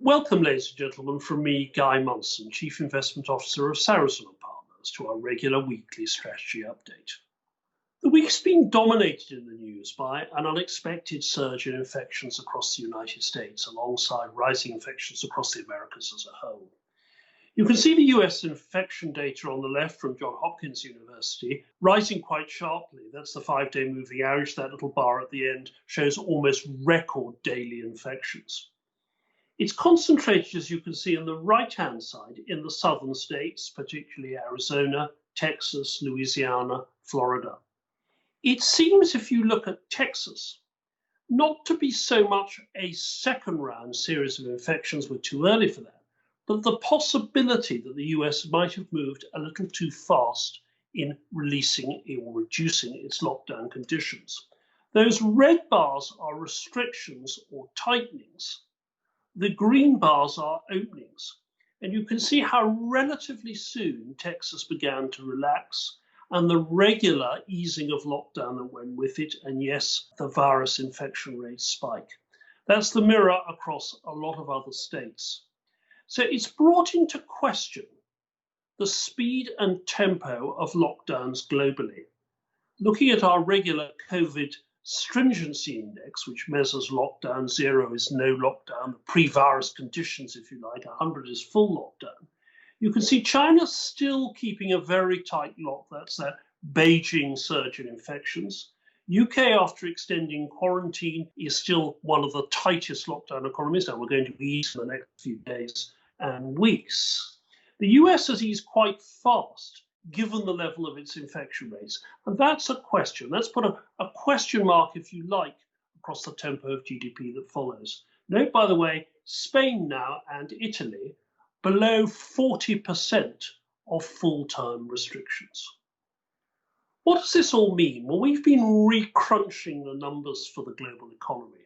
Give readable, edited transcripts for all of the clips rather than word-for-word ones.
Welcome, ladies and gentlemen, from me, Guy Munson, Chief Investment Officer of Saracen & Partners, to our regular weekly strategy update. The week's been dominated in the news by an unexpected surge in infections across the United States, alongside rising infections across the Americas as a whole. You can see the US infection data on the left from Johns Hopkins University rising quite sharply. That's the 5-day moving average. That little bar at the end shows almost record daily infections. It's concentrated, as you can see on the right-hand side, in the southern states, particularly Arizona, Texas, Louisiana, Florida. It seems, if you look at Texas, not to be so much a second-round series of infections. We're too early for that, but the possibility that the US might have moved a little too fast in releasing or reducing its lockdown conditions. Those red bars are restrictions or tightenings. The green bars are openings, and you can see how relatively soon Texas began to relax and the regular easing of lockdown that went with it, and yes, the virus infection rates spike. That's the mirror across a lot of other states. So it's brought into question the speed and tempo of lockdowns globally. Looking at our regular COVID stringency index, which measures lockdown, 0 is no lockdown, the pre-virus conditions, if you like, 100 is full lockdown. You can see China's still keeping a very tight lock. That's that Beijing surge in infections. UK, after extending quarantine, is still one of the tightest lockdown economies. Now we're going to ease in the next few days and weeks. The US has eased quite fast, given the level of its infection rates. And that's a question. Let's put a question mark, if you like, across the tempo of GDP that follows. Note, by the way, Spain now and Italy below 40% of full-time restrictions. What does this all mean? Well, we've been re-crunching the numbers for the global economy.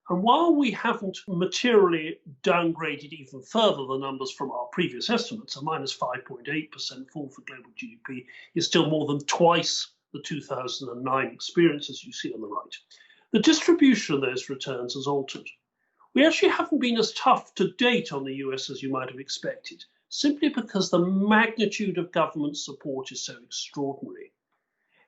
And while we haven't materially downgraded even further the numbers from our previous estimates, a minus 5.8% fall for global GDP is still more than twice the 2009 experience, as you see on the right. The distribution of those returns has altered. We actually haven't been as tough to date on the US as you might have expected, simply because the magnitude of government support is so extraordinary.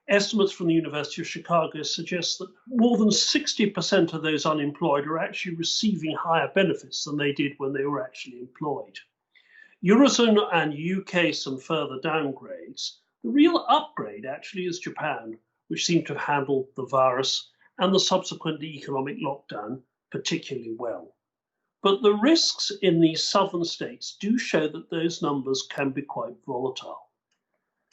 Estimates from the University of Chicago suggest that more than 60% of those unemployed are actually receiving higher benefits than they did when they were actually employed. Eurozone and UK some further downgrades. The real upgrade actually is Japan, which seemed to have handled the virus and the subsequent economic lockdown particularly well. But the risks in these southern states do show that those numbers can be quite volatile.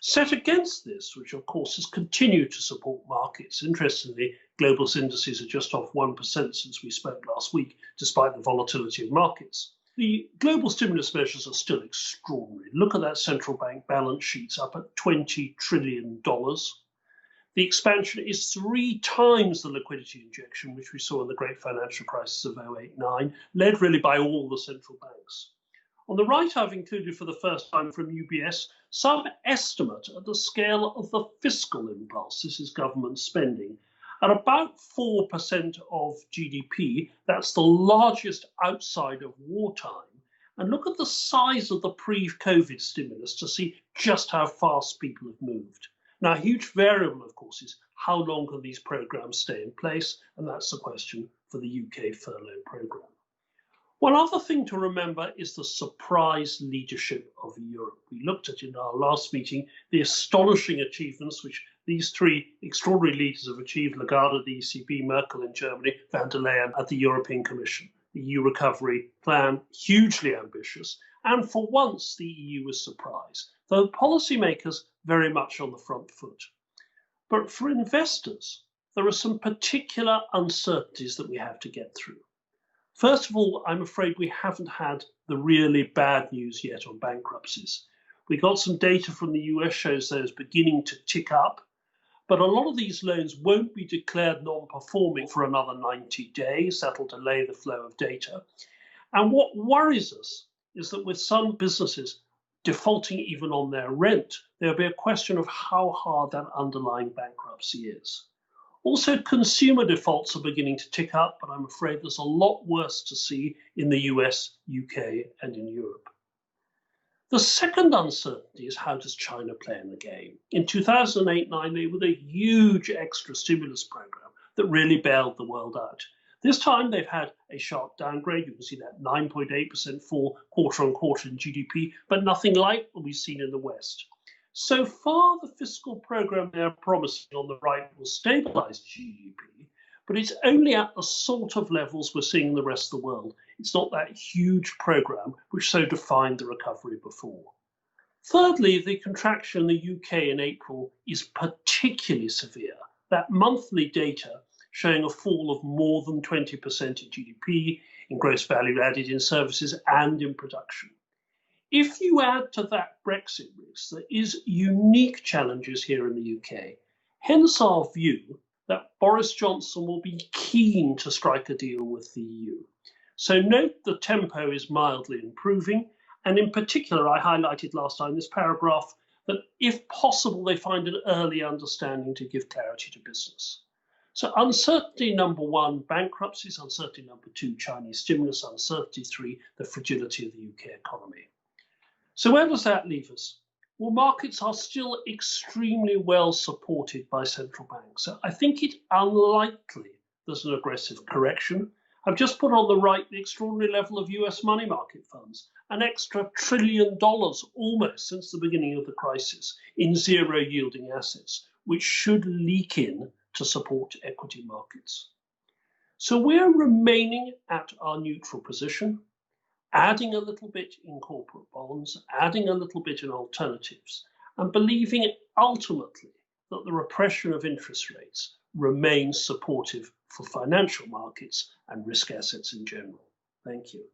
Set against this, which of course has continued to support markets. Interestingly, global indices are just off 1% since we spoke last week, despite the volatility of markets. The global stimulus measures are still extraordinary. Look at that central bank balance sheets up at $20 trillion. The expansion is 3 times the liquidity injection which we saw in the great financial crisis of 2008-09, led really by all the central banks. On the right, I've included for the first time from UBS some estimate of the scale of the fiscal impulse. This is government spending. At about 4% of GDP, that's the largest outside of wartime. And look at the size of the pre-COVID stimulus to see just how fast people have moved. Now, a huge variable, of course, is how long can these programs stay in place? And that's the question for the UK furlough program. One other thing to remember is the surprise leadership of Europe. We looked at in our last meeting the astonishing achievements which these 3 extraordinary leaders have achieved: Lagarde at the ECB, Merkel in Germany, van der Leyen at the European Commission. The EU recovery plan, hugely ambitious, and for once the EU was surprised, though policymakers very much on the front foot. But for investors, there are some particular uncertainties that we have to get through. First of all, I'm afraid we haven't had the really bad news yet on bankruptcies. We got some data from the US shows those beginning to tick up, but a lot of these loans won't be declared non-performing for another 90 days. That'll delay the flow of data. And what worries us is that with some businesses defaulting even on their rent, there'll be a question of how hard that underlying bankruptcy is. Also, consumer defaults are beginning to tick up, but I'm afraid there's a lot worse to see in the US, UK, and in Europe. The second uncertainty is, how does China play in the game? In 2008-9, they were a huge extra stimulus program that really bailed the world out. This time they've had a sharp downgrade. You can see that 9.8% fall quarter on quarter in GDP, but nothing like what we've seen in the West. So far, the fiscal program they're promising on the right will stabilize GDP, but it's only at the sort of levels we're seeing in the rest of the world. It's not that huge program which so defined the recovery before. Thirdly, the contraction in the UK in April is particularly severe. That monthly data showing a fall of more than 20% in GDP, in gross value added in services and in production. If you add to that Brexit risk, there is unique challenges here in the UK. Hence our view that Boris Johnson will be keen to strike a deal with the EU. So note the tempo is mildly improving, and in particular, I highlighted last time this paragraph that if possible, they find an early understanding to give clarity to business. So uncertainty number one, bankruptcies; uncertainty number two, Chinese stimulus; uncertainty three, the fragility of the UK economy. So where does that leave us? Well, markets are still extremely well supported by central banks. So I think it unlikely there's an aggressive correction. I've just put on the right the extraordinary level of US money market funds, an extra $1 trillion almost since the beginning of the crisis in zero yielding assets, which should leak in to support equity markets. So we're remaining at our neutral position, adding a little bit in corporate bonds, adding a little bit in alternatives, and believing ultimately that the repression of interest rates remains supportive for financial markets and risk assets in general. Thank you.